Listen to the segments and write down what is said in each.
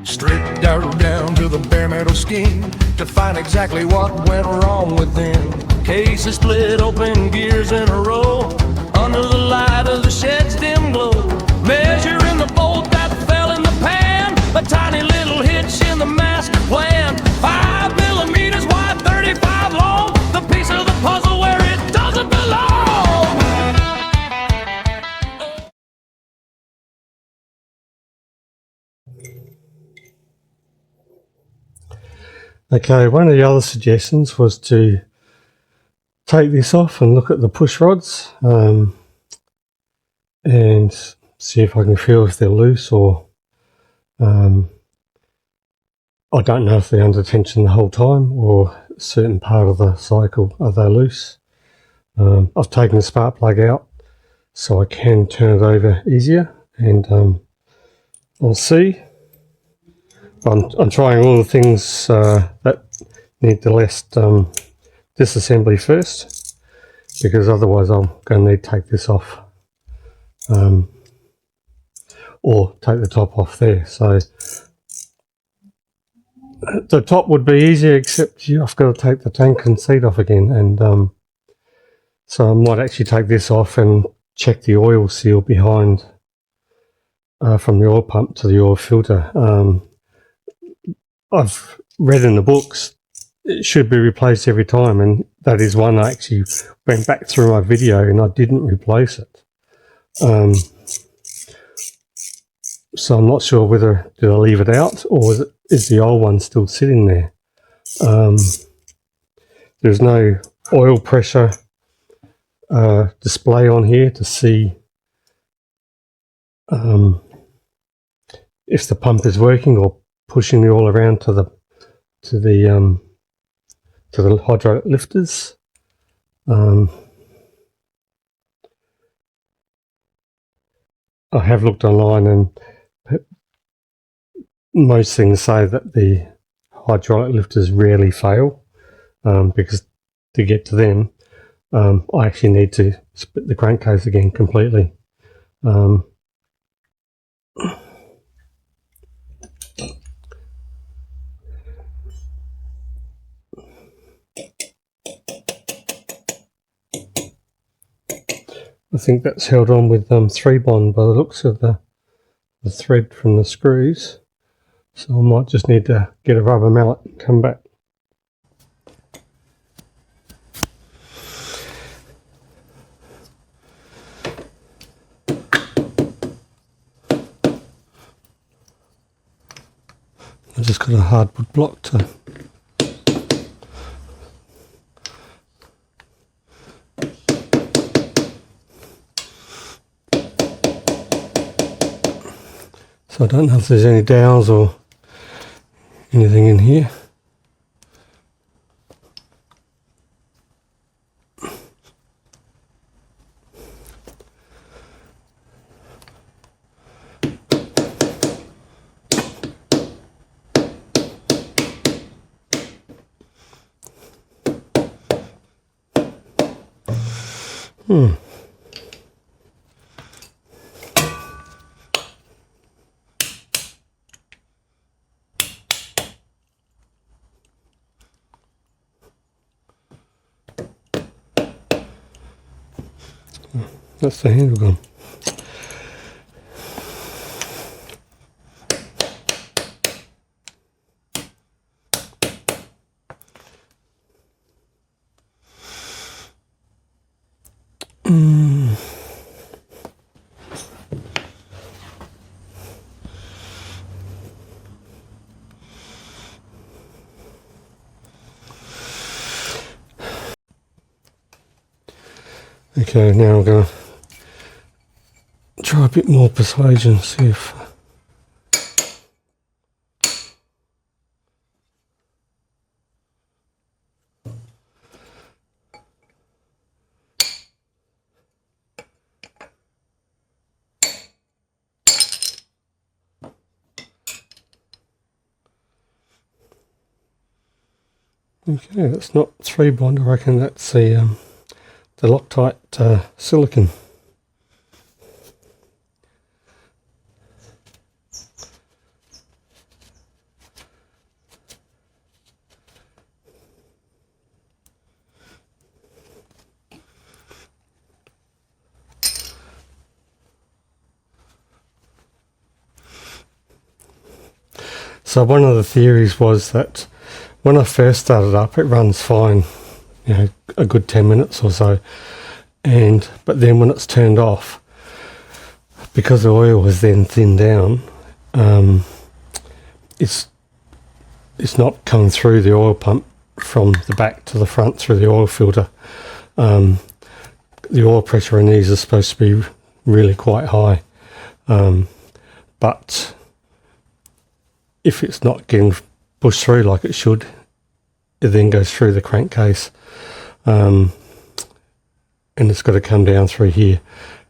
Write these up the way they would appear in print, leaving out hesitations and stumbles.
Stripped down to the bare metal skin to find exactly what went wrong within. Case is split open, gears in a row, under the light of the shed's dim glow. Measuring the bolt that fell in the pan, a tiny little hitch in the master plan. 5 millimeters wide, 35 long, the piece of the puzzle where it doesn't belong. Okay, one of the other suggestions was to take this off and look at the push rods and see if I can feel if they're loose, or I don't know if they're under tension the whole time or a certain part of the cycle are they loose. I've taken the spark plug out so I can turn it over easier, and I'll see. I'm trying all the things that need the less disassembly first, because otherwise I'm going to need to take this off or take the top off there. So the top would be easier, except I've got to take the tank and seat off again, and so I might actually take this off and check the oil seal behind from the oil pump to the oil filter. I've read in the books it should be replaced every time, and that is one I actually went back through my video and I didn't replace it. So I'm not sure whether did I leave it out or is the old one still sitting there. There's no oil pressure display on here to see if the pump is working or pushing the oil around to the hydraulic lifters. I have looked online, and most things say that the hydraulic lifters rarely fail, because to get to them I actually need to split the crankcase again completely. I think that's held on with 3-bond by the looks of the thread from the screws. So I might just need to get a rubber mallet and come back. I just got a hardwood block to so I don't know if there's any dowels or anything in here. That's the handle gone. Okay, now I'm going to try a bit more persuasion, see if okay, that's not 3-bond, I reckon that's the Loctite silicon. So one of the theories was that when I first started up, it runs fine, you know, a good 10 minutes or so, but then when it's turned off, because the oil was then thinned down, it's not coming through the oil pump from the back to the front through the oil filter. The oil pressure in these is supposed to be really quite high, but if it's not getting pushed through like it should, it then goes through the crankcase, and it's got to come down through here.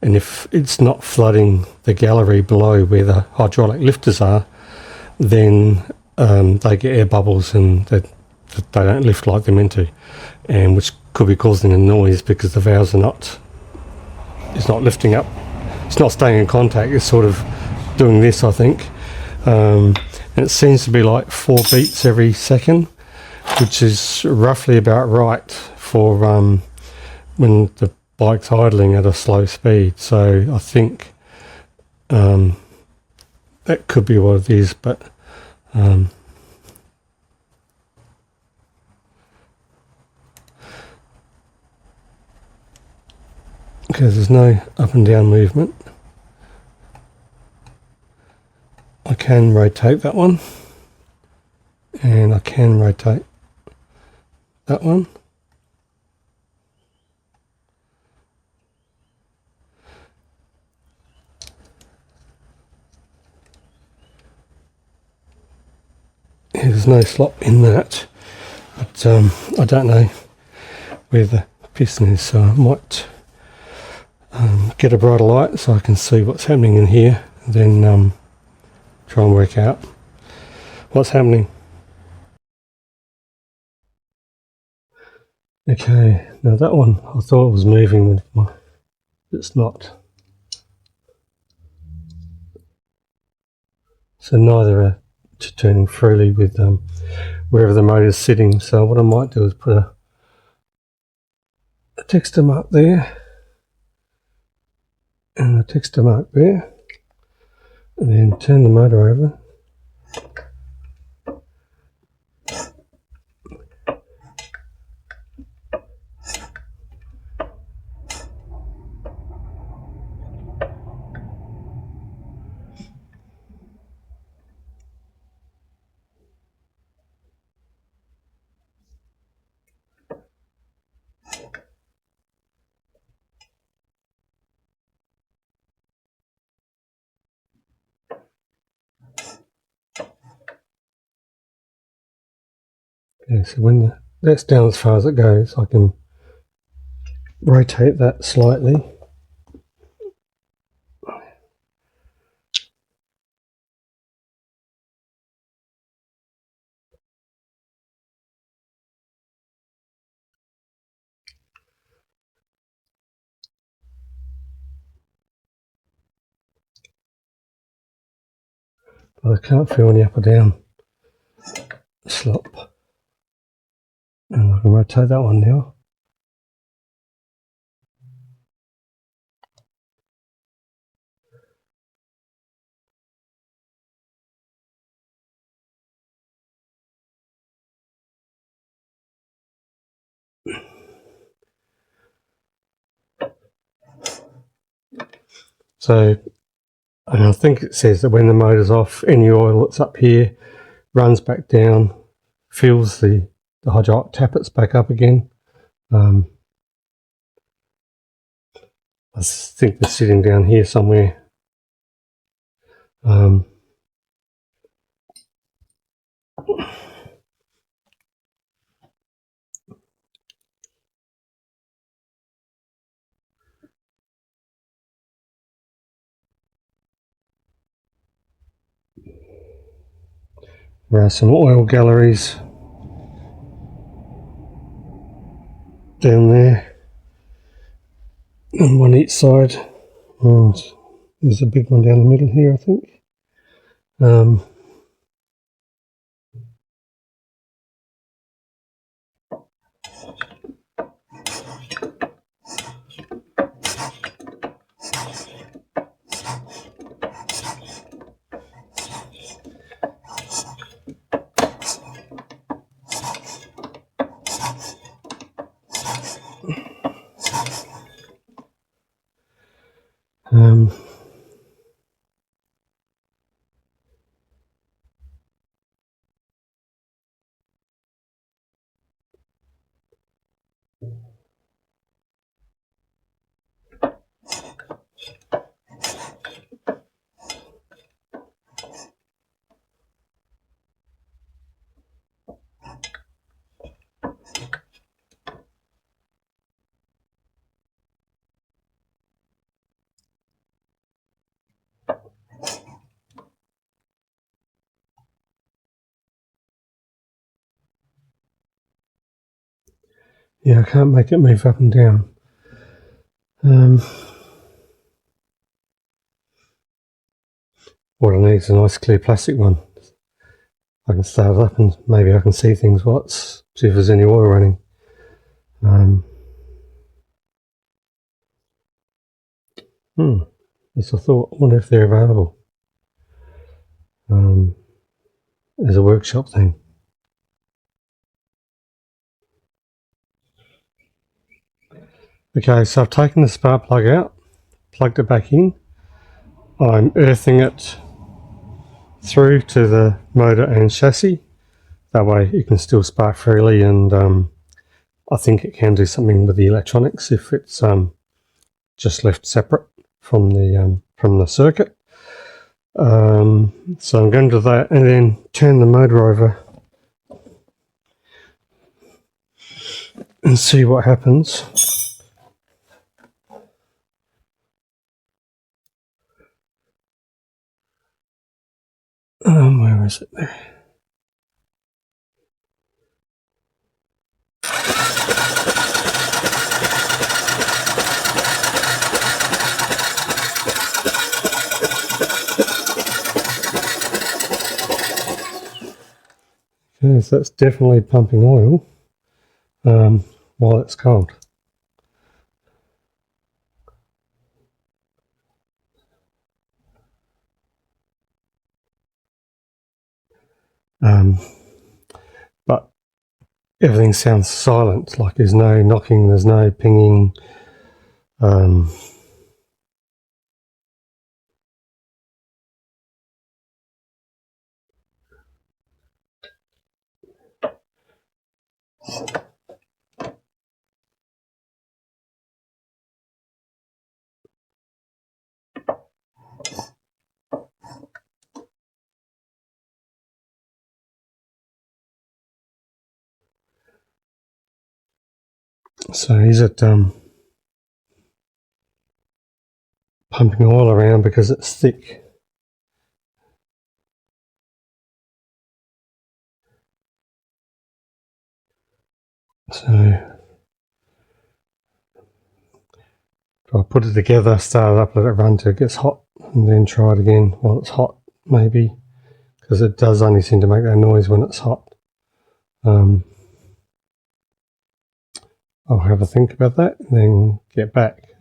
And if it's not flooding the gallery below where the hydraulic lifters are, then they get air bubbles and they don't lift like they're meant to, and which could be causing a noise because the valves it's not lifting up, it's not staying in contact, it's sort of doing this, I think. And it seems to be like 4 beats every second, which is roughly about right for when the bike's idling at a slow speed. So I think that could be what it is, but because there's no up and down movement. I can rotate that one, and I can rotate that one. There's no slop in that, but I don't know where the piston is, so I might get a brighter light so I can see what's happening in here, and then try and work out what's happening. Okay, now that one I thought it was moving, but it's not. So neither are turning freely with wherever the motor's sitting. So what I might do is put a texture mark there and a texture mark there, and then turn the motor over. Okay, so when that's down as far as it goes, I can rotate that slightly. But I can't feel any up or down slop. And I can rotate that one now. So I think it says that when the motor's off, any oil that's up here runs back down, fills the hydraulic tappets back up again. I think they're sitting down here somewhere. There are some oil galleries down there, on one each side, and there's a big one down the middle here, I think. Yeah, I can't make it move up and down. What I need is a nice clear plastic one. I can start it up and maybe I can see things, see if there's any oil running. That's a thought. I wonder if they're available as a workshop thing. Okay, so I've taken the spark plug out, plugged it back in. I'm earthing it through to the motor and chassis. That way it can still spark freely, and I think it can do something with the electronics if it's just left separate from the circuit. So I'm going to do that and then turn the motor over and see what happens. Where is it there? Okay, so that's definitely pumping oil while it's cold. But everything sounds silent, like there's no knocking, there's no pinging. So is it pumping oil around because it's thick? So I'll put it together, start it up, let it run till it gets hot, and then try it again while it's hot, maybe, because it does only seem to make that noise when it's hot. I'll have a think about that and then get back.